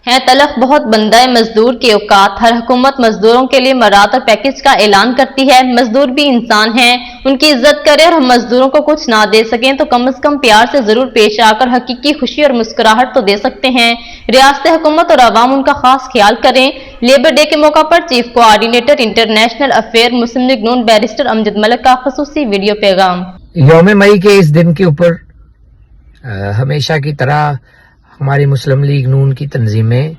ہے تلخ بہت بندہ مزدور کے اوقات۔ ہر حکومت مزدوروں کے لیے مراعات اور پیکج کا اعلان کرتی ہے۔ مزدور بھی انسان ہیں، ان کی عزت کرے اور ہم مزدوروں کو کچھ نہ دے سکیں تو کم از کم پیار سے ضرور پیش آ کر حقیقی خوشی اور مسکراہٹ تو دے سکتے ہیں۔ ریاست حکومت اور عوام ان کا خاص خیال کریں۔ لیبر ڈے کے موقع پر چیف کوآرڈینیٹر انٹرنیشنل افیئر مسلم لیگ نون بیرسٹر امجد ملک کا خصوصی ویڈیو پیغام۔ یوم مئی کے اس دن کے اوپر ہمیشہ کی طرح ہماری مسلم لیگ نون کی تنظیمیں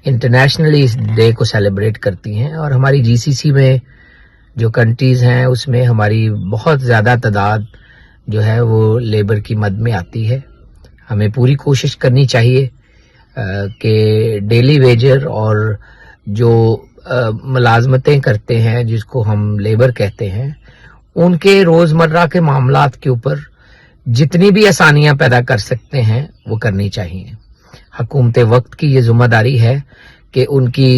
انٹرنیشنلی اس ڈے کو سیلیبریٹ کرتی ہیں، اور ہماری جی سی سی میں جو کنٹریز ہیں اس میں ہماری بہت زیادہ تعداد جو ہے وہ لیبر کی مد میں آتی ہے۔ ہمیں پوری کوشش کرنی چاہیے کہ ڈیلی ویجر اور جو ملازمتیں کرتے ہیں جس کو ہم لیبر کہتے ہیں، ان کے روزمرہ کے معاملات کے اوپر جتنی بھی آسانیاں پیدا کر سکتے ہیں وہ کرنی چاہیے۔ حکومت وقت کی یہ ذمہ داری ہے کہ ان کی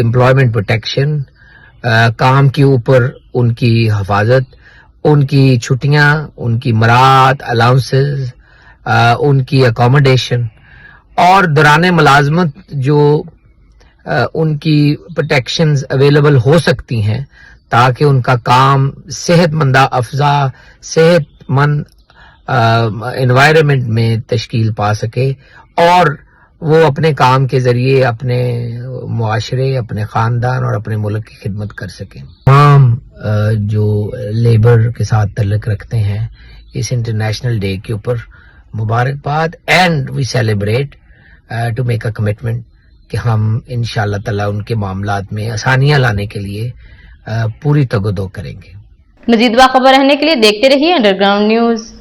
امپلائمنٹ پروٹیکشن، کام کے اوپر ان کی حفاظت، ان کی چھٹیاں، ان کی مراعات، الاؤنسز، ان کی اکوموڈیشن، اور دوران ملازمت جو ان کی پروٹیکشنز اویلیبل ہو سکتی ہیں تاکہ ان کا کام صحت مندہ افزا، صحت مند انوائرمنٹ میں تشکیل پا سکے، اور وہ اپنے کام کے ذریعے اپنے معاشرے، اپنے خاندان اور اپنے ملک کی خدمت کر سکیں۔ تمام جو لیبر کے ساتھ تعلق رکھتے ہیں اس انٹرنیشنل ڈے کے اوپر مبارکباد، and we celebrate to make a commitment کہ ہم انشاءاللہ تعالیٰ ان کے معاملات میں آسانیاں لانے کے لیے پوری تگ و دو کریں گے۔ مزید باخبر رہنے کے لیے دیکھتے رہیے انڈر گراؤنڈ نیوز۔